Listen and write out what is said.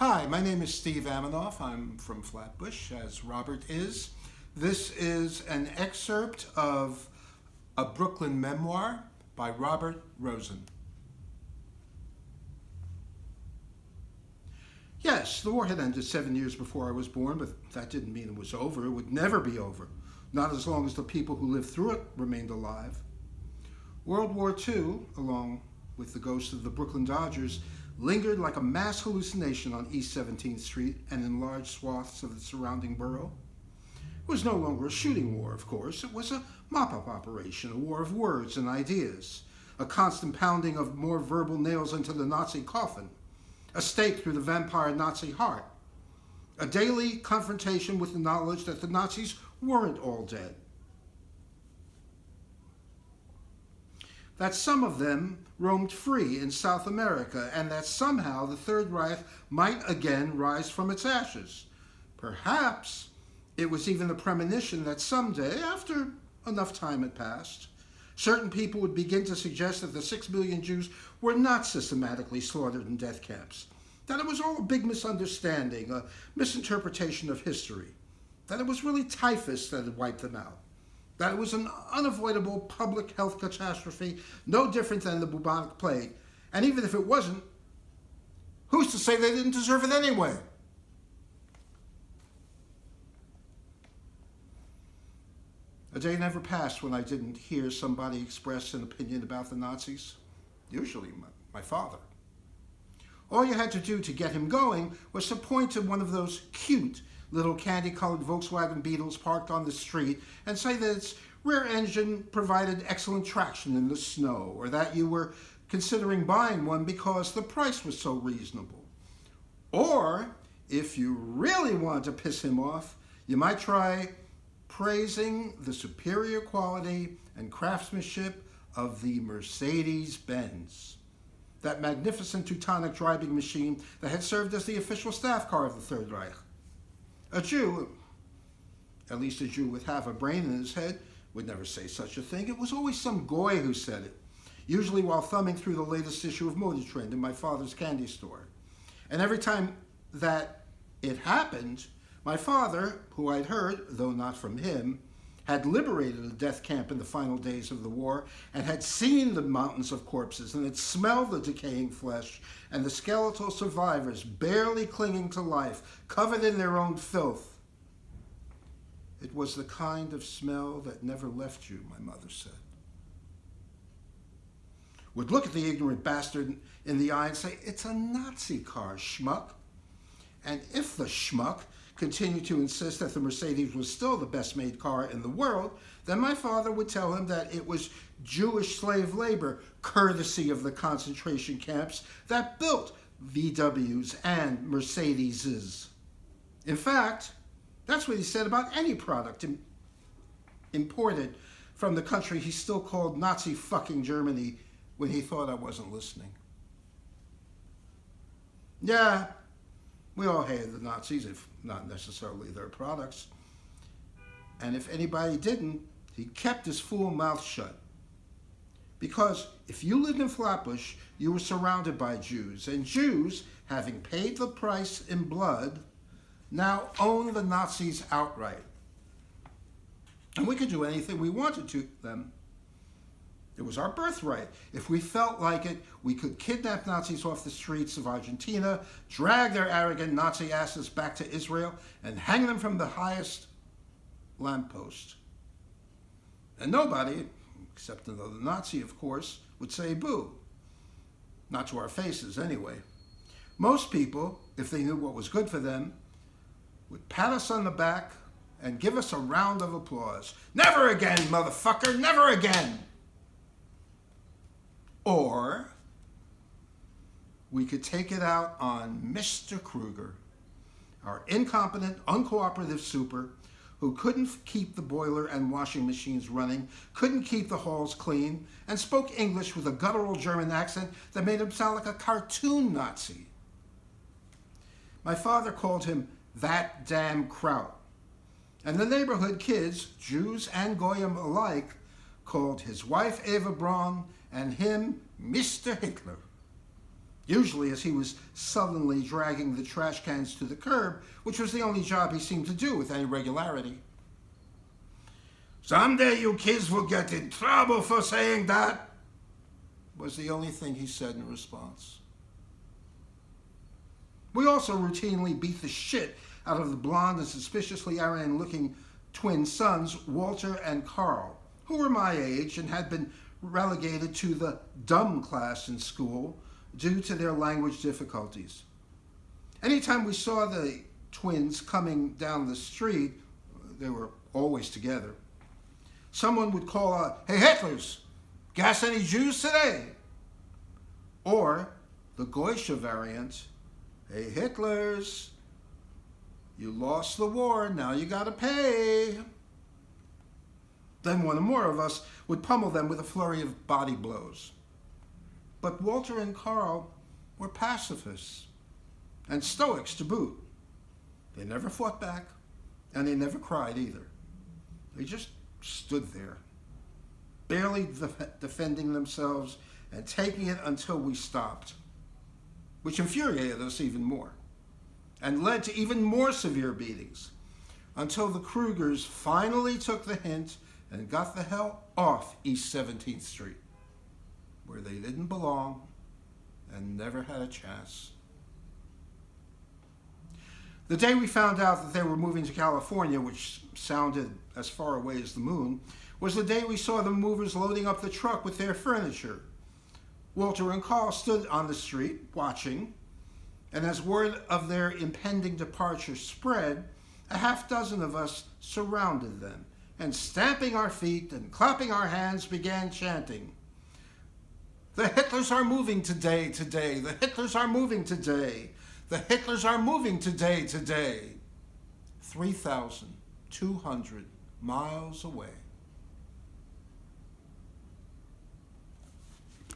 Hi, my name is Steve Aminoff. I'm from Flatbush, as Robert is. This is an excerpt of a Brooklyn memoir by Robert Rosen. Yes, the war had ended 7 years before I was born, but that didn't mean it was over. It would never be over, not as long as the people who lived through it remained alive. World War II, along with the ghost of the Brooklyn Dodgers, lingered like a mass hallucination on East 17th Street and in large swaths of the surrounding borough. It was no longer a shooting war, of course. It was a mop-up operation, a war of words and ideas, a constant pounding of more verbal nails into the Nazi coffin, a stake through the vampire Nazi heart, a daily confrontation with the knowledge that the Nazis weren't all dead, that some of them roamed free in South America, and that somehow the Third Reich might again rise from its ashes. Perhaps it was even a premonition that someday, after enough time had passed, certain people would begin to suggest that the 6 million Jews were not systematically slaughtered in death camps, that it was all a big misunderstanding, a misinterpretation of history, that it was really typhus that had wiped them out, that it was an unavoidable public health catastrophe, no different than the bubonic plague. And even if it wasn't, who's to say they didn't deserve it anyway? A day never passed when I didn't hear somebody express an opinion about the Nazis, usually my father. All you had to do to get him going was to point to one of those cute little candy-colored Volkswagen Beetles parked on the street and say that its rear engine provided excellent traction in the snow, or that you were considering buying one because the price was so reasonable. Or, if you really wanted to piss him off, you might try praising the superior quality and craftsmanship of the Mercedes-Benz, that magnificent Teutonic driving machine that had served as the official staff car of the Third Reich. A Jew, at least a Jew with half a brain in his head, would never say such a thing. It was always some goy who said it, usually while thumbing through the latest issue of Motor Trend in my father's candy store. And every time that it happened, my father, who I'd heard, though not from him, had liberated a death camp in the final days of the war and had seen the mountains of corpses and had smelled the decaying flesh and the skeletal survivors barely clinging to life, covered in their own filth. It was the kind of smell that never left you, my mother said. Would look at the ignorant bastard in the eye and say, "It's a Nazi car, schmuck." And if the schmuck continued to insist that the Mercedes was still the best-made car in the world, then my father would tell him that it was Jewish slave labor, courtesy of the concentration camps, that built VWs and Mercedeses. In fact, that's what he said about any product imported from the country he still called Nazi fucking Germany when he thought I wasn't listening. Yeah, we all hated the Nazis, if not necessarily their products. And if anybody didn't, he kept his fool mouth shut. Because if you lived in Flatbush, you were surrounded by Jews, and Jews, having paid the price in blood, now own the Nazis outright. And we could do anything we wanted to them. It was our birthright. If we felt like it, we could kidnap Nazis off the streets of Argentina, drag their arrogant Nazi asses back to Israel, and hang them from the highest lamppost. And nobody, except another Nazi, of course, would say boo. Not to our faces, anyway. Most people, if they knew what was good for them, would pat us on the back and give us a round of applause. Never again, motherfucker, never again! Or we could take it out on Mr. Kruger, our incompetent, uncooperative super who couldn't keep the boiler and washing machines running, couldn't keep the halls clean, and spoke English with a guttural German accent that made him sound like a cartoon Nazi. My father called him that damn Kraut. And the neighborhood kids, Jews and Goyim alike, called his wife Eva Braun and him Mr. Hitler. usually as he was sullenly dragging the trash cans to the curb, which was the only job he seemed to do with any regularity. "Someday you kids will get in trouble for saying that," was the only thing he said in response. We also routinely beat the shit out of the blonde and suspiciously Aryan-looking twin sons, Walter and Carl, who were my age and had been relegated to the dumb class in school due to their language difficulties. Anytime we saw the twins coming down the street, they were always together, someone would call out, "Hey Hitlers, gas any Jews today?" Or the Goyshe variant, "Hey Hitlers, you lost the war, now you gotta pay." Then one or more of us would pummel them with a flurry of body blows. But Walter and Carl were pacifists, and stoics to boot. They never fought back, and they never cried either. They just stood there, barely defending themselves and taking it until we stopped, which infuriated us even more, and led to even more severe beatings, until the Krugers finally took the hint and got the hell off East 17th Street, where they didn't belong and never had a chance. The day we found out that they were moving to California, which sounded as far away as the moon, was the day we saw the movers loading up the truck with their furniture. Walter and Carl stood on the street watching, and as word of their impending departure spread, a half dozen of us surrounded them, and stamping our feet and clapping our hands began chanting, "The Hitlers are moving today, today. The Hitlers are moving today. The Hitlers are moving today, today." 3,200 miles away.